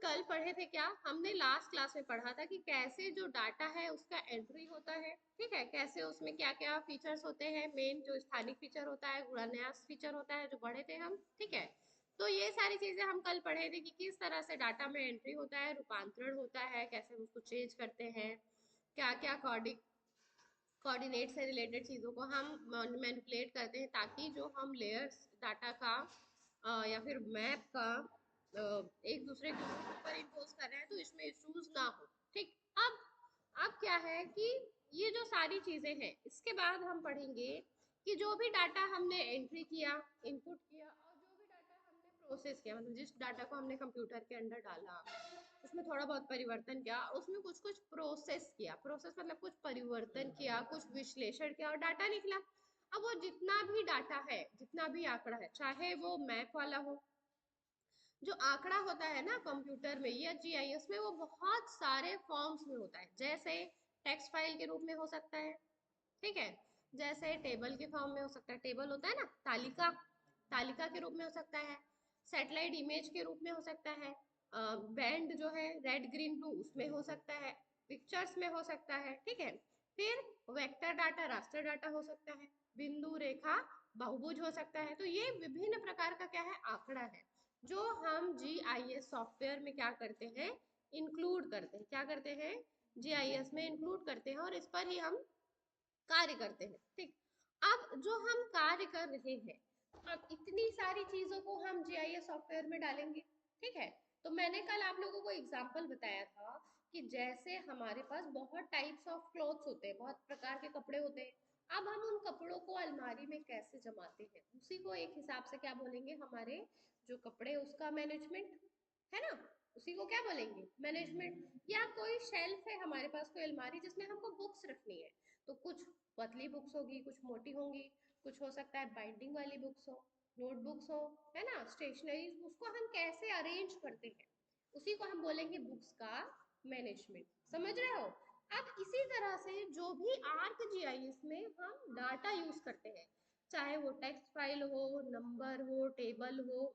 कल पढ़े थे क्या, हमने लास्ट क्लास में पढ़ा था कि कैसे जो डाटा है उसका एंट्री होता है, ठीक है, कैसे उसमें क्या क्या फीचर्स होते हैं, मेन जो स्थानिक फीचर होता है, गुणान्यास फीचर होता है, जो पढ़े थे हम, ठीक है। तो ये सारी चीजें हम कल पढ़े थे कि किस तरह से डाटा में एंट्री होता है, रूपांतरण होता है, कैसे हम उसको चेंज करते हैं, क्या क्या कोऑर्डिनेट से रिलेटेड चीज़ों को हम मैनिपुलेट करते हैं ताकि जो हम लेयर्स डाटा का या फिर मैप का एक दूसरे के ऊपर इम्पोज कर रहे हैं तो इसमें इश्यूज ना हो, ठीक। अब क्या है कि ये जो सारी चीजें हैं इसके बाद हम पढ़ेंगे कि जो भी डाटा हमने एंट्री किया, इनपुट किया, और जो भी डाटा हमने प्रोसेस किया, मतलब जिस डाटा को हमने कंप्यूटर के अंदर डाला, उसमें थोड़ा बहुत परिवर्तन किया, उसमें कुछ कुछ प्रोसेस किया, प्रोसेस मतलब कुछ परिवर्तन किया, कुछ विश्लेषण किया और डाटा निकला। अब वो जितना भी डाटा है, जितना भी आंकड़ा है, चाहे वो मैप वाला हो, जो आंकड़ा होता है ना कंप्यूटर में या जीआईएस में, वो बहुत सारे फॉर्म्स में होता है, जैसे टेक्स्ट फाइल के रूप में हो सकता है, ठीक है, जैसे टेबल के फॉर्म में हो सकता है, टेबल होता है ना, तालिका, तालिका के रूप में हो सकता है, सैटेलाइट इमेज के रूप में हो सकता है, बैंड जो है रेड ग्रीन ब्लू उसमें हो सकता है, पिक्चर्स में हो सकता है, ठीक है। फिर वेक्टर डाटा, रास्टर डाटा हो सकता है, बिंदु रेखा बहुभुज हो सकता है। तो ये विभिन्न प्रकार का क्या है, आंकड़ा है, जो हम जीआईएस सॉफ्टवेयर में क्या करते हैं, इंक्लूड करते हैं, क्या करते हैं, जीआईएस में इंक्लूड करते हैं और इस पर ही हम कार्य करते हैं, ठीक। अब जो हम कार्य कर रहे हैं, अब इतनी सारी चीजों को हम जीआईएस सॉफ्टवेयर में डालेंगे, ठीक है। तो मैंने कल आप लोगों को एग्जांपल बताया था कि जैसे हमारे पास बहुत टाइप्स ऑफ क्लॉथ्स होते हैं, बहुत प्रकार के कपड़े होते हैं, अब हम उन कपड़ों को अलमारी में कैसे जमाते हैं, उसी को एक हिसाब से क्या बोलेंगे, हमारे जो कपड़े उसका मैनेजमेंट है ना, उसी को क्या बोलेंगे, मैनेजमेंट। या कोई शेल्फ है हमारे पास, कोई अलमारी जिसमें हमको बुक्स रखनी है, तो कुछ पतली बुक्स होगी, कुछ मोटी होंगी, कुछ हो सकता है बाइंडिंग वाली बुक्स हो, नोटबुक्स हो, है ना, स्टेशनरी, उसको हम कैसे अरेंज करते हैं, उसी को हम बोलेंगे बुक्स का मैनेजमेंट, समझ रहे हो। अब इसी तरह से जो भी आर्क जीआईएस में हम डाटा यूज करते हैं, चाहे वो टेक्स्ट फाइल हो, नंबर हो, टेबल हो,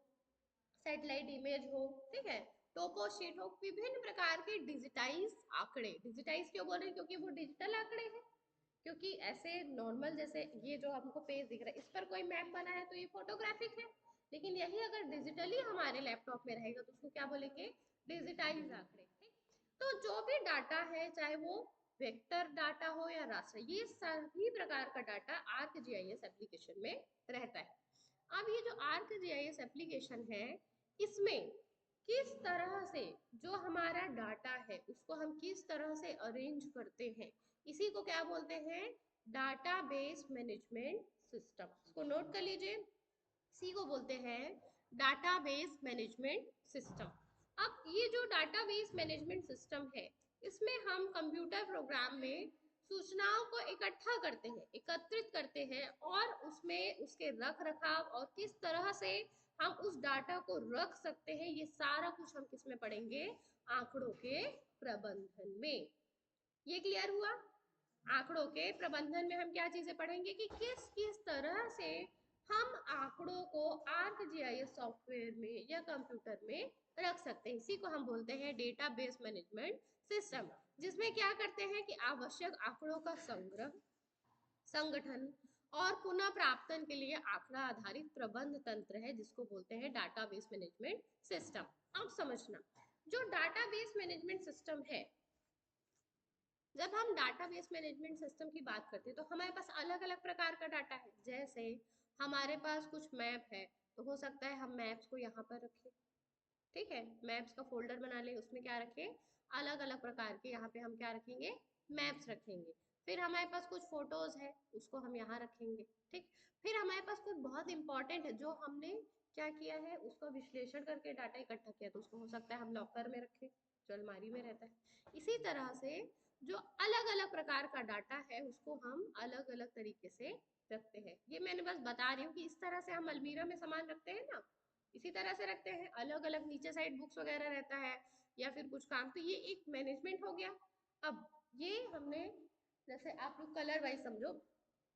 सैटेलाइट इमेज हो, ठीक है, टोपो शीट हो, विभिन्न प्रकार के डिजिटाइज आंकड़े, डिजिटाइज क्यों बोल रहे हैं, क्योंकि वो डिजिटल आंकड़े हैं, क्योंकि ऐसे नॉर्मल जैसे ये जो हमको पेज दिख रहा है इस पर कोई मैप बना है तो ये फोटोग्राफिक है, लेकिन यही अगर डिजिटली हमारे लैपटॉप में रहेगा तो उसको क्या बोलेंगे, डिजिटाइज आंकड़े, ठीक। तो जो भी डाटा है, चाहे वो वेक्टर डाटा हो या रास्टर, ये सभी प्रकार का डाटा आर्क जीआईएस एप्लीकेशन में रहता है। अब ये जो आर्क जीआईएस एप्लीकेशन है, इसमें किस तरह से जो हमारा डाटा है उसको हम किस तरह से अरेंज करते हैं, इसी को क्या बोलते हैं, डाटाबेस मैनेजमेंट सिस्टम। इसको नोट कर लीजिए, सी को बोलते हैं डाटाबेस मैनेजमेंट सिस्टम। अब ये जो डाटाबेस मैनेजमेंट सिस्टम है, इसमें हम कंप्यूटर प्रोग्राम में सूचनाओं को इकट्ठा करते हैं, एकत्रित करते हैं, और उसमें उसके रख रखाव और किस तरह से हम उस डाटा को रख सकते हैं, ये सारा कुछ हम किस में पढ़ेंगे, आंकड़ों के प्रबंधन में। ये क्लियर हुआ। आंकड़ों के प्रबंधन में हम क्या चीजें पढ़ेंगे कि किस किस तरह से हम आंकड़ों को आर्क जीआईएस सॉफ्टवेयर में या कंप्यूटर में रख सकते हैं, इसी को हम बोलते हैं डेटाबेस मैनेजमेंट सिस्टम, जिसमें क्या करते हैं कि आवश्यक आंकड़ों का संग्रह, संगठन और पुनः प्राप्तन के लिए आंकड़ा आधारित प्रबंध तंत्र है, जिसको बोलते हैं डाटाबेस मैनेजमेंट सिस्टम। अब समझना, जो डाटाबेस मैनेजमेंट सिस्टम है, जब हम डाटाबेस मैनेजमेंट सिस्टम की बात करते हैं तो हमारे पास अलग अलग प्रकार का डाटा है, जैसे हमारे पास कुछ मैप है, तो हो सकता है हम मैप्स को यहाँ पर रखें, ठीक है, मैप्स का फोल्डर बना ले, उसमें क्या रखें, अलग अलग प्रकार के, यहाँ पे हम क्या रखेंगे, मैप्स रखेंगे। फिर हमारे पास कुछ फोटोज है, उसको हम यहाँ रखेंगे, ठीक। फिर हमारे पास कुछ बहुत इंपॉर्टेंट है जो हमने क्या किया है, उसका विश्लेषण करके डाटा इकट्ठा किया, तो उसको हो सकता है हम लॉकर में रखें, जो अलमारी में रहता है। इसी तरह से जो अलग अलग प्रकार का डाटा है उसको हम अलग अलग तरीके से रखते हैं। ये मैंने बस बता रही हूँ कि इस तरह से हम अलमीरा में सामान रखते हैं ना, इसी तरह से रखते हैं, अलग अलग नीचे साइड बुक्स वगैरह रहता है या फिर कुछ काम, तो ये एक मैनेजमेंट हो गया। अब ये हमने, जैसे आप लोग कलर वाइज समझो,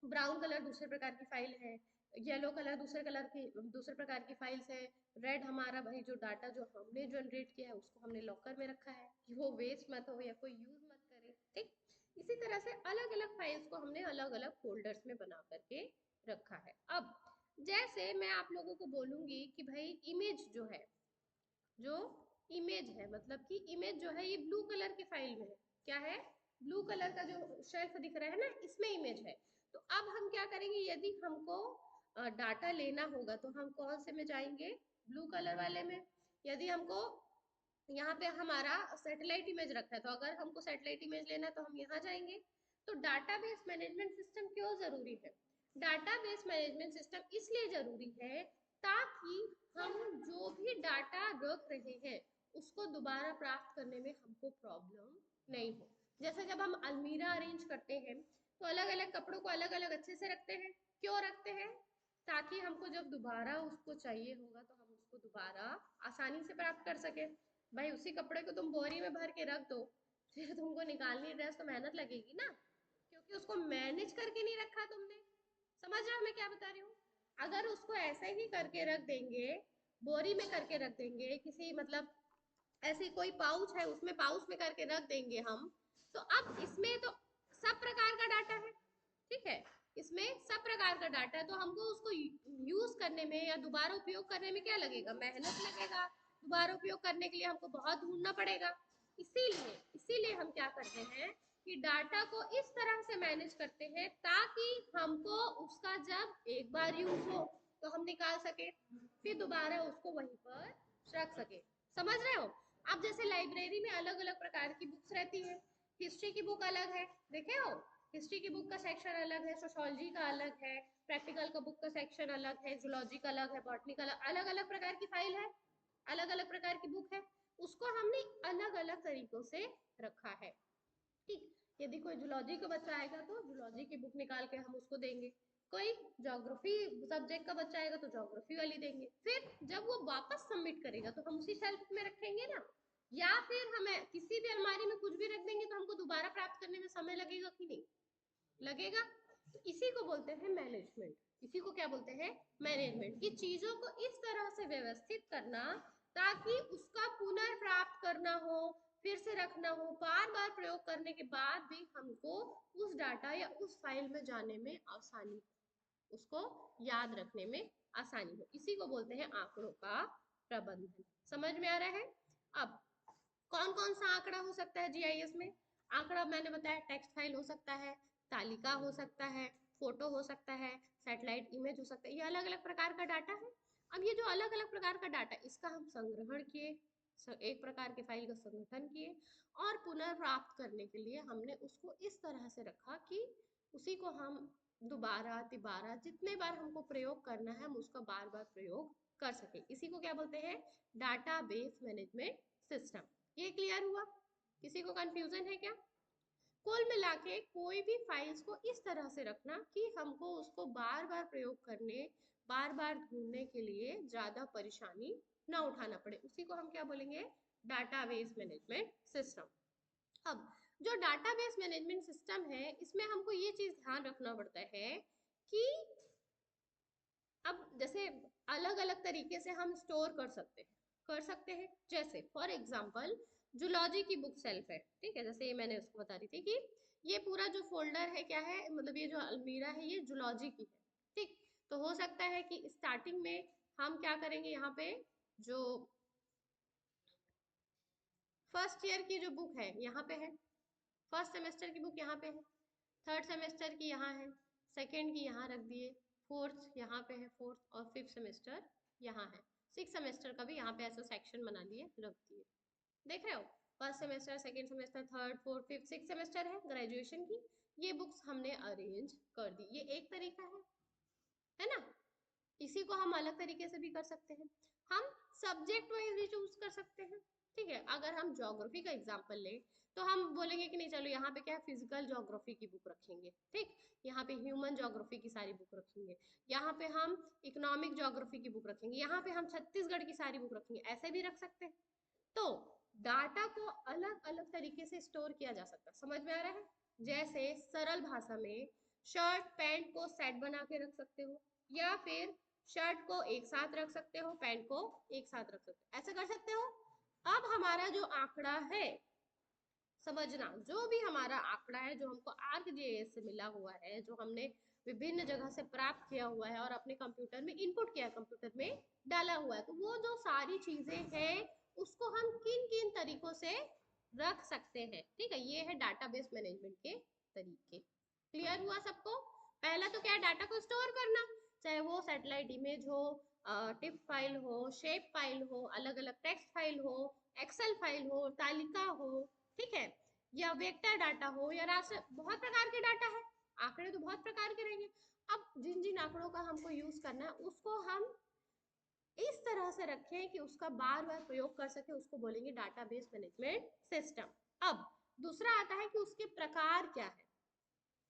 ब्राउन कलर दूसरे प्रकार की फाइल है, येलो कलर दूसरे प्रकार की फाइल्स है। रेड हमारा भाई जो डाटा जो हमने जनरेट किया है उसको हमने लॉकर में रखा है कि वो वेस्ट मत हो या कोई यूज मत करे, ठीक। इसी तरह से अलग अलग फाइल्स को हमने अलग अलग फोल्डर्स में बना करके रखा है। अब जैसे मैं आप लोगों को बोलूंगी कि भाई इमेज जो है, जो इमेज है मतलब कि इमेज जो है ये ब्लू कलर के फाइल में है। क्या है? ब्लू कलर का जो शेल्फ दिख रहा है ना, इसमें इमेज है। तो अब हम क्या करेंगे, यदि हमको डाटा लेना होगा तो हम कौन से में जाएंगे? ब्लू कलर वाले में। यदि हमको यहाँ पे हमारा सैटेलाइट इमेज रखा है तो अगर हमको सैटेलाइट इमेज लेना है तो हम यहाँ जाएंगे। तो डाटाबेस मैनेजमेंट सिस्टम क्यों जरूरी है? डाटाबेस मैनेजमेंट सिस्टम इसलिए जरूरी है ताकि हम जो भी डाटा रख रहे हैं उसको दोबारा प्राप्त करने में हमको प्रॉब्लम नहीं हो। जैसे जब हम अलमीरा अरेंज करते हैं तो अलग अलग कपड़ों को अलग अलग अच्छे से रखते हैं। क्यों रखते हैं? ताकि हमको जब दोबारा उसको चाहिए होगा तो हम उसको दोबारा आसानी से प्राप्त कर सके। भाई उसी कपड़े को तुम बोरी में भर के रख दो, फिर तुमको निकालनी ड्रेस तो मेहनत लगेगी ना, क्योंकि उसको मैनेज करके नहीं रखा तुमने। समझ रहे हो मैं क्या बता रही हूँ? अगर उसको ऐसे ही करके रख देंगे, बोरी में करके रख देंगे, किसी मतलब ऐसी कोई पाउच है उसमें पाउच में करके रख देंगे हम, तो अब इसमें तो सब प्रकार का डाटा है, ठीक है। इसमें सब प्रकार का डाटा है तो हमको उसको यूज करने में या दोबारा उपयोग करने में क्या लगेगा? मेहनत लगेगा। दोबारा उपयोग करने के लिए हमको बहुत ढूंढना पड़ेगा। इसीलिए इसीलिए हम क्या करते हैं कि डाटा को इस तरह से मैनेज करते हैं ताकि हमको उसका जब एक बार यूज हो तो हम निकाल सके, फिर दोबारा उसको वहीं पर रख सके। समझ रहे हो? अब जैसे लाइब्रेरी में अलग अलग प्रकार की बुक्स रहती है। हिस्ट्री की बुक अलग है, देखे हो? हिस्ट्री की बुक का सेक्शन अलग है, सोशोलॉजी का अलग है, प्रैक्टिकल का बुक का सेक्शन अलग है, जूलॉजी का अलग है, बॉटनी का अलग, अलग अलग प्रकार की फाइल है, अलग अलग प्रकार की बुक है। उसको हमने अलग अलग तरीकों से रखा है, ठीक। यदि कोई जूलॉजी का बच्चा आएगा तो जूलॉजी की बुक निकाल के हम उसको देंगे। कोई ज्योग्राफी सब्जेक्ट का बच्चा आएगा तो ज्योग्राफी वाली देंगे। फिर जब वो वापस सबमिट करेगा तो हम उसी शेल्फ में रखेंगे ना, या फिर हमें किसी भी अलमारी में कुछ भी रख देंगे तो हमको दोबारा प्राप्त करने में समय लगेगा कि नहीं लगेगा? तो इसी को बोलते हैं मैनेजमेंट। इसी को क्या बोलते हैं? मैनेजमेंट। कि चीजों को इस तरह से व्यवस्थित करना ताकि उसका पुनर्प्राप्त करना हो, फिर से रखना हो, बार बार प्रयोग करने के बाद भी हमको उस डाटा या उस फाइल में जाने में आसानी हो, उसको याद रखने में आसानी हो। इसी को बोलते हैं आंकड़ों का प्रबंधन। समझ में आ रहा है? अब कौन कौन सा आंकड़ा हो सकता है जीआईएस में? आंकड़ा मैंने बताया टेक्स्ट फाइल हो सकता है, तालिका हो सकता है, फोटो हो सकता है, सैटेलाइट इमेज हो सकता है। ये अलग अलग प्रकार का डाटा है। अब ये जो अलग अलग प्रकार का डाटा इसका हम संग्रहण किए, एक प्रकार के फाइल का संगठन किए और पुनर्प्राप्त करने के लिए हमने उसको इस तरह से रखा कि उसी को हम दोबारा तिबारा जितने बार हमको प्रयोग करना है हम उसका बार बार प्रयोग कर सके। इसी को क्या बोलते हैं? Database management system. ये क्लियर हुआ? किसी को कंफ्यूजन है क्या? कुल मिला के कोई भी फाइल्स को इस तरह से रखना कि हमको उसको बार बार प्रयोग करने, बार बार ढूंढने के लिए ज्यादा परेशानी ना उठाना पड़े, उसी को हम क्या बोलेंगे? Database management system. अब जो डाटाबेस मैनेजमेंट सिस्टम है इसमें हमको ये चीज ध्यान रखना पड़ता है कि अब जैसे अलग अलग तरीके से हम स्टोर कर सकते हैं। जैसे फॉर एग्जांपल जूलॉजी की बुक सेल्फ है, ठीक है। जैसे ये मैंने उसको बता रही थी कि ये पूरा जो फोल्डर है क्या है, मतलब ये जो अलमीरा है ये जूलॉजी की है, ठीक। तो हो सकता है कि स्टार्टिंग में हम क्या करेंगे, यहाँ पे जो फर्स्ट ईयर की जो बुक है यहाँ पे है, फर्स्ट सेमेस्टर की बुक यहाँ पे है, थर्ड सेमेस्टर की यहाँ है, सेकेंड की यहाँ रख दिए, फोर्थ यहाँ पे है, फोर्थ और फिफ्थ सेमेस्टर यहाँ है, सिक्स सेमेस्टर का भी यहाँ पे ऐसा सेक्शन बना दिए रख दिए। देख रहे हो? First semester, second semester, third, fourth, fifth, six semester है ग्रेजुएशन की, ये बुक्स हमने अरेंज कर दी। ये एक तरीका है ना? इसी को हम अलग तरीके से भी कर सकते हैं। हम सब्जेक्ट वाइज भी चूज कर सकते हैं, ठीक है। अगर हम ज्योग्राफी का एग्जांपल लें तो हम बोलेंगे कि नहीं चलो यहाँ पे क्या है, फिजिकल ज्योग्राफी की बुक रखेंगे, ठीक। यहाँ पे ह्यूमन ज्योग्राफी की सारी बुक रखेंगे, यहाँ पे हम इकोनॉमिक ज्योग्राफी की बुक रखेंगे, यहाँ पे हम छत्तीसगढ़ की सारी बुक रखेंगे, ऐसे भी रख सकते हैं। तो डाटा को अलग अलग तरीके से स्टोर किया जा सकता है। समझ में आ रहा है? जैसे सरल भाषा में शर्ट पैंट को सेट बना के रख सकते हो, या फिर शर्ट को एक साथ रख सकते हो, पैंट को एक साथ रख सकते हो, ऐसे कर सकते हो। अब हमारा जो आंकड़ा है, समझना, जो भी हमारा आंकड़ा है जो हमको आर्कजीआईएस से मिला हुआ है, जो हमने विभिन्न जगह से प्राप्त किया हुआ है और अपने कंप्यूटर में इनपुट किया, कंप्यूटर में डाला हुआ है, तो वो जो सारी चीजें हैं उसको हम किन किन तरीकों से रख सकते हैं। ठीक है, ये है डाटाबेस मैनेजमेंट के तरीके। क्लियर हुआ सबको? पहला तो क्या है, डाटा को स्टोर करना, चाहे वो सैटेलाइट इमेज हो, टिप फाइल हो, शेप फाइल हो, अलग अलग टेक्स्ट फाइल हो, एक्सेल फाइल हो, तालिका हो, ठीक है, या वेक्टर डाटा हो, या राशि, बहुत प्रकार के डाटा है, आंकड़े तो बहुत प्रकार के रहेंगे। अब जिन जिन आंकड़ों का हमको यूज करना है उसको हम इस तरह से रखें कि उसका बार बार प्रयोग कर सके, उसको बोलेंगे डाटाबेस मैनेजमेंट सिस्टम। अब दूसरा आता है कि उसके प्रकार क्या है।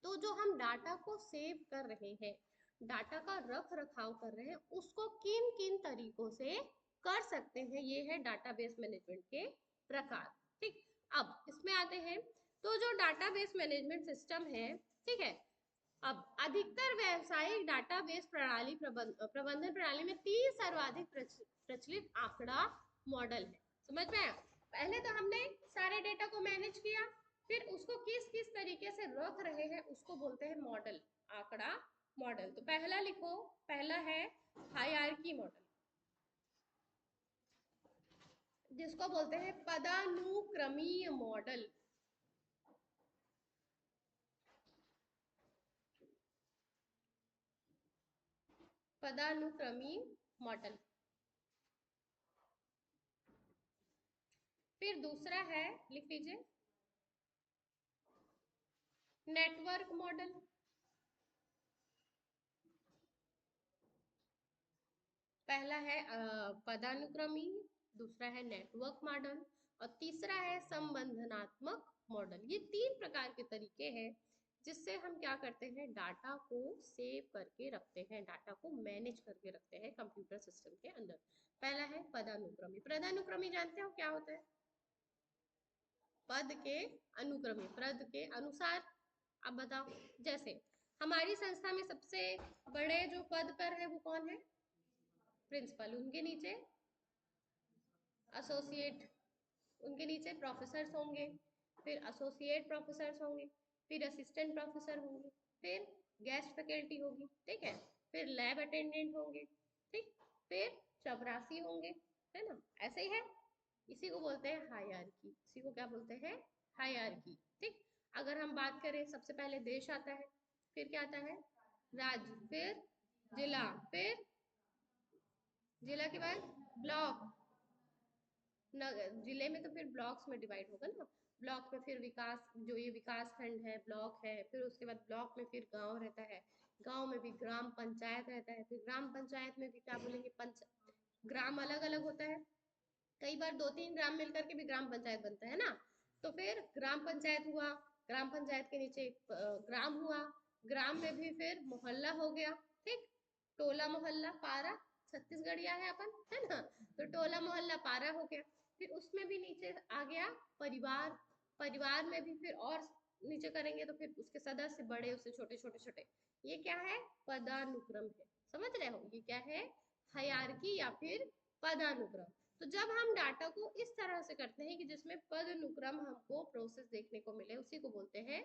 तो जो हम डाटा को सेव कर रहे हैं, डाटा का रख रखाव कर रहे हैं, उसको किन किन तरीकों से कर सकते हैं, ये है डाटाबेस मैनेजमेंट के प्रकार। ठीक, अब इसमें आते हैं, तो जो डाटाबेस मैनेजमेंट सिस्टम है, ठीक है, अब अधिकतर व्यावसायिक डाटाबेस प्रणाली प्रबंधन प्रणाली में 3 सर्वाधिक प्रचलित आंकड़ा मॉडल है। समझ में आया? पहले तो हमने सारे डेटा को मैनेज किया, फिर उसको किस किस तरीके से रख रहे हैं उसको बोलते हैं मॉडल, आंकड़ा मॉडल। तो पहला लिखो, पहला है हायरार्की मॉडल, जिसको बोलते हैं पदानुक्रमीय मॉडल। पदानुक्रमीय मॉडल। फिर दूसरा है, लिख लीजिए, नेटवर्क मॉडल। पहला है पदानुक्रमी, दूसरा है नेटवर्क मॉडल, और तीसरा है संबंधनात्मक मॉडल। ये 3 प्रकार के तरीके हैं जिससे हम क्या करते हैं, डाटा को सेव करके रखते हैं, डाटा को मैनेज करके रखते हैं कंप्यूटर सिस्टम के अंदर। पहला है पदानुक्रमी। पदानुक्रमी जानते हो क्या होता है? पद के अनुक्रमी, पद के अनुसार। अब बताओ, जैसे हमारी संस्था में सबसे बड़े जो पद पर है वो कौन है? प्रिंसिपल, उनके नीचे एसोसिएट, उनके नीचे प्रोफेसर्स होंगे, फिर एसोसिएट प्रोफेसर्स होंगे, फिर असिस्टेंट प्रोफेसर होंगे, फिर गेस्ट फैकल्टी होगी, ठीक है, फिर लैब अटेंडेंट होंगे, ठीक, फिर चपरासी होंगे, है ना, ऐसे ही है। इसी को बोलते हैं हायरार्की, इसी को क्या बोलते हैं? हायरार्की। ठीक, अगर हम बात करें, सबसे पहले देश आता है, फिर क्या आता है? राज्य, फिर जिला, फिर जिला के बाद ब्लॉक, जिले में तो फिर ब्लॉक्स में डिवाइड होगा ना, ब्लॉक में फिर विकास, जो ये विकास खंड है, ब्लॉक है, फिर उसके बाद ब्लॉक में फिर गांव रहता है, गांव में भी ग्राम पंचायत रहता है, फिर ग्राम पंचायत में भी क्या बोलेंगे, पंच, ग्राम अलग अलग होता है, कई बार 2-3 ग्राम मिलकर के भी ग्राम पंचायत बनता है ना। तो फिर ग्राम पंचायत हुआ, ग्राम पंचायत के नीचे ग्राम हुआ, ग्राम में भी फिर मोहल्ला हो गया, ठीक, टोला मोहल्ला पारा, छत्तीसगढ़िया है अपन, है ना, तो टोला मोहल्ला पारा हो गया, फिर उसमें भी नीचे आ गया परिवार, परिवार में भी फिर और नीचे करेंगे तो फिर उसके सदस्य बड़े, उससे छोटे छोटे छोटे, ये क्या है? पदानुक्रम है। समझ रहे हो, ये क्या है? हायरार्की या फिर पदानुक्रम। तो जब हम डाटा को इस तरह से करते हैं कि जिसमें पद अनुक्रम हमको प्रोसेस देखने को मिले, उसी को बोलते हैं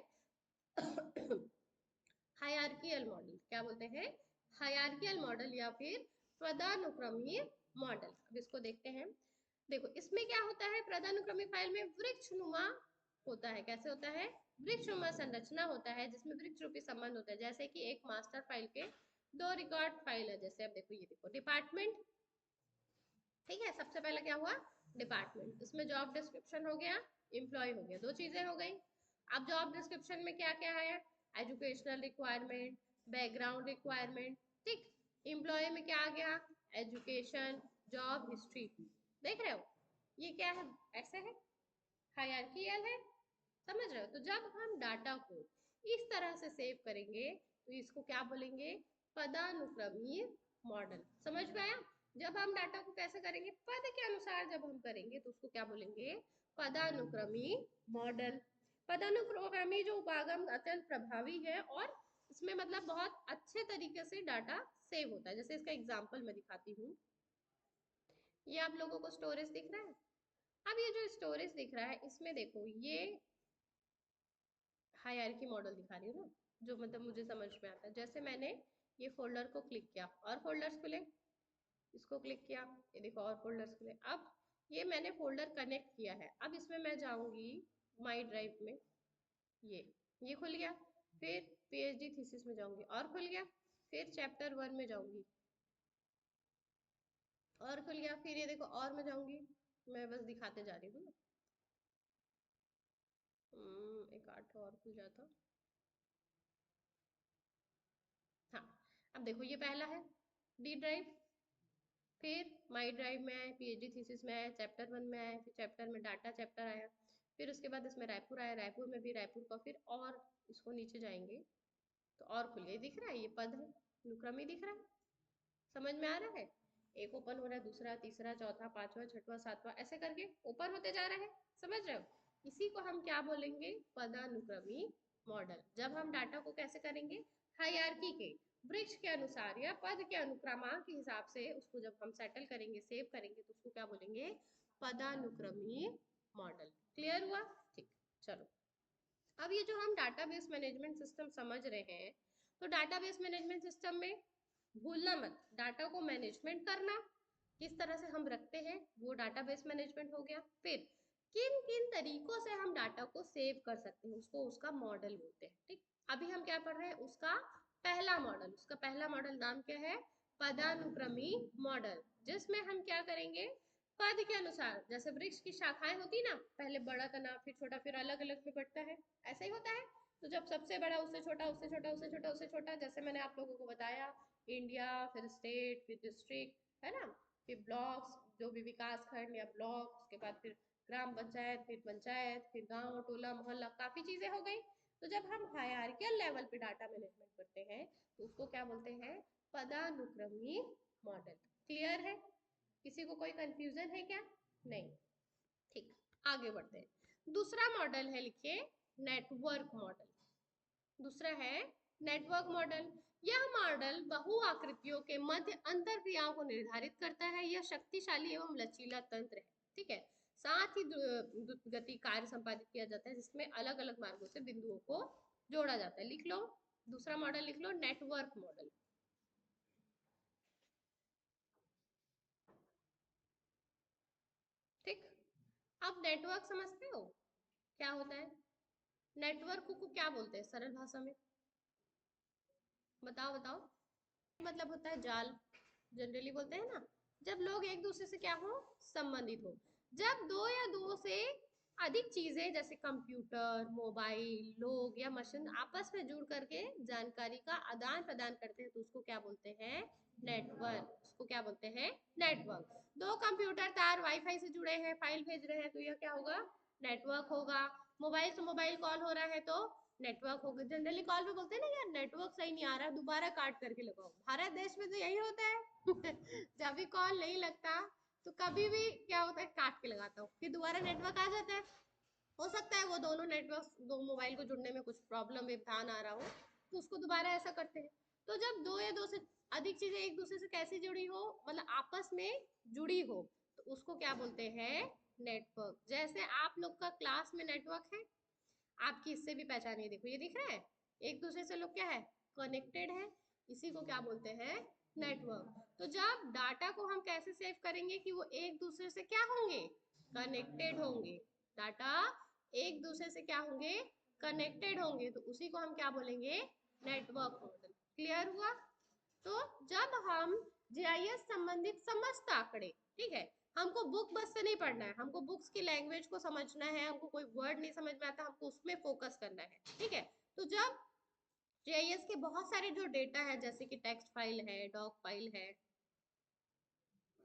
हायरार्कियल मॉडल। क्या बोलते हैं? हायरार्कियल मॉडल या फिर पदानुक्रमीय मॉडल। अब इसको देखते हैं। देखो, इसमें क्या होता है, पदानुक्रमिक फाइल में वृक्षनुमा होता है। कैसे होता है? वृक्षनुमा संरचना होता है, जिसमें वृक्ष रूपी संबंध होता है, जैसे कि एक मास्टर फाइल के 2 रिकॉर्ड फाइल है। जैसे अब देखो, ये देखो डिपार्टमेंट, ठीक है, सबसे पहले क्या हुआ? डिपार्टमेंट, इसमें जॉब डिस्क्रिप्शन हो गया, एम्प्लॉय हो गया, 2 चीजें हो गई। अब जॉब डिस्क्रिप्शन में क्या क्या है? एजुकेशनल रिक्वायरमेंट, बैकग्राउंड रिक्वायरमेंट, ठीक। एम्प्लॉय में क्या आ गया? Education, job history. देख रहे हो, ये क्या है? ऐसे है, हायरार्कियल है। समझ रहे हो? तो जब हम डाटा को इस तरह से सेव करेंगे तो इसको क्या बोलेंगे? पदानुक्रमीय मॉडल। समझ में आया? जब हम डाटा को कैसे करेंगे, पद के अनुसार जब हम करेंगे तो उसको क्या बोलेंगे? पदानुक्रमी मॉडल। पदानुक्रमी जो उपागम अत्यंत प्रभावी है और इसमें मतलब बहुत अच्छे तरीके से डाटा सेव होता है। जैसे इसका एग्जांपल मैं दिखाती हूँ। ये आप लोगों को स्टोरेज दिख रहा है। अब ये जो स्टोरेज दिख रहा है इसमें देखो ये हायरार्की मॉडल दिखा रही हूँ ना, जो मतलब मुझे समझ में आता है। जैसे मैंने ये फोल्डर को क्लिक किया और फोल्डर्स खुले, इसको क्लिक किया, ये देखो और फोल्डर्स खुले। अब ये मैंने फोल्डर कनेक्ट किया है। अब इसमें मैं जाऊंगी माई ड्राइव में, ये खुल गया। फिर पीएचडी थीसिस में जाऊंगी और खुल गया। फिर चैप्टर 1 में जाऊंगी और खुल गया। फिर ये देखो और मैं जाऊंगी, मैं बस दिखाते जा रही हूँ। एक आठ और खुल जाता। हाँ, अब देखो ये पहला है डी ड्राइव, फिर माई ड्राइव में आए, पीएचडी थीसिस में आए, चैप्टर 1 में आए, फिर चैप्टर में डाटा चैप्टर आया, फिर उसके बाद इसमें रायपुर आया, रायपुर में भी रायपुर का, फिर और इसको नीचे जाएंगे तो और खुल गया। दिख रहा है ये पद है, अनुक्रम ही दिख रहा है। समझ में आ रहा है? एक ओपन हो रहा है, दूसरा, तीसरा, चौथा, पांचवा, छठवां, सातवां, ऐसे करके ओपन होते जा रहा है। समझ रहे हो? इसी को हम क्या बोलेंगे? पदानुक्रमी मॉडल। जब हम डाटा को कैसे करेंगे? हायरार्की के वृक्ष के अनुसार या पद के अनुक्रमांक के हिसाब से उसको जब हम सेटल करेंगे, सेव करेंगे, तो उसको क्या बोलेंगे? पदानुक्रमी मॉडल। क्लियर हुआ? ठीक, चलो। अब ये जो हम डाटाबेस मैनेजमेंट सिस्टम समझ रहे हैं, तो डाटाबेस मैनेजमेंट सिस्टम में भूलना मत, डाटा को मैनेजमेंट करना किस तरह से हम रखते हैं वो डाटाबेस मैनेजमेंट हो गया। फिर किन किन तरीकों से हम डाटा को सेव कर सकते हैं, उसको उसका मॉडल बोलते हैं। ठीक, अभी हम क्या पढ़ रहे हैं? उसका पहला मॉडल। उसका पहला मॉडल नाम क्या है? पदानुक्रमी मॉडल। जिसमें हम क्या करेंगे? पद के अनुसार, जैसे वृक्ष की शाखाएं होती ना, पहले बड़ा तना, फिर छोटा, फिर अलग अलग में बढ़ता है, ऐसा ही होता है। तो जब सबसे बड़ा उससे छोटा, उससे छोटा, उससे छोटा, उससे छोटा, जैसे मैंने आप लोगों को बताया, इंडिया, फिर स्टेट, फिर डिस्ट्रिक्ट, है ना, फिर ब्लॉक्स, जो भी विकास खंड या ब्लॉक, उसके बाद फिर ग्राम पंचायत, फिर गांव, टोला, मोहल्ला, काफी चीजें हो गई। तो जब हम हायरार्कियल लेवल पे डाटा मैनेजमेंट करते हैं तो उसको क्या बोलते हैं? पदानुक्रमी मॉडल। क्लियर है? किसी को कोई कंफ्यूजन है क्या? नहीं। ठीक, आगे बढ़ते हैं। दूसरा मॉडल है, लिखिए, नेटवर्क मॉडल। दूसरा है नेटवर्क मॉडल। यह मॉडल बहुआकृतियों के मध्य अंतर क्रियाओं को निर्धारित करता है। यह शक्तिशाली एवं लचीला तंत्र है। ठीक है, साथ ही गति कार्य संपादित किया जाता है, जिसमें अलग अलग मार्गों से बिंदुओं को जोड़ा जाता है। लिख लो, दूसरा मॉडल लिख लो, नेटवर्क मॉडल। ठीक, अब नेटवर्क समझते हो क्या होता है? नेटवर्क को क्या बोलते हैं सरल भाषा में? बताओ बताओ। मतलब होता है जाल, जनरली बोलते हैं ना, जब लोग एक दूसरे से क्या हो? संबंधित हो। जब दो या दो से अधिक चीजें जैसे कंप्यूटर, मोबाइल, लोग या मशीन आपस में जुड़ करके जानकारी का आदान प्रदान करते हैं तो उसको क्या बोलते हैं? नेटवर्क। उसको क्या बोलते हैं? नेटवर्क। दो कंप्यूटर तार वाईफाई से जुड़े हैं, फाइल भेज रहे हैं, तो यह क्या होगा? नेटवर्क होगा। मोबाइल से मोबाइल कॉल हो रहा है तो नेटवर्क होगा। जनरली कॉल पे बोलते हैं ना, यार नेटवर्क सही नहीं आ रहा, दोबारा काट करके लगाओ। भारत देश में तो यही होता है जब भी कॉल नहीं लगता तो कभी भी क्या होता है? काट के लगाता हूँ, फिर दोबारा नेटवर्क आ जाता है। हो सकता है वो दोनों नेटवर्क, दो मोबाइल को जुड़ने में कुछ प्रॉब्लम, व्यवधान आ रहा हो, तो उसको दोबारा ऐसा करते हैं। तो जब दो या दो से अधिक चीजें एक दूसरे से कैसी जुड़ी हो, मतलब आपस में जुड़ी हो, तो उसको क्या बोलते हैं? नेटवर्क। जैसे आप लोग का क्लास में नेटवर्क है, आपकी इससे भी पहचानिए, देखो ये दिख रहा है, एक दूसरे से लोग क्या है? कनेक्टेड है। इसी को क्या बोलते हैं? नेटवर्क। तो जब डाटा को हम कैसे सेव करेंगे कि वो एक दूसरे से क्या होंगे? कनेक्टेड होंगे। डाटा एक दूसरे से क्या होंगे? कनेक्टेड होंगे, तो उसी को हम क्या बोलेंगे? Network model. क्लियर हुआ? तो जब हम जीआईएस संबंधित समस्त आंकड़े, ठीक है, हमको बुक बस से नहीं पढ़ना है, हमको बुक्स की लैंग्वेज को समझना है, हमको कोई वर्ड नहीं समझ में आता, हमको उसमें फोकस करना है। ठीक है, तो जब जीआईएस के बहुत सारे जो डेटा है, जैसे कि टेक्स्ट फाइल है, डॉक फाइल है,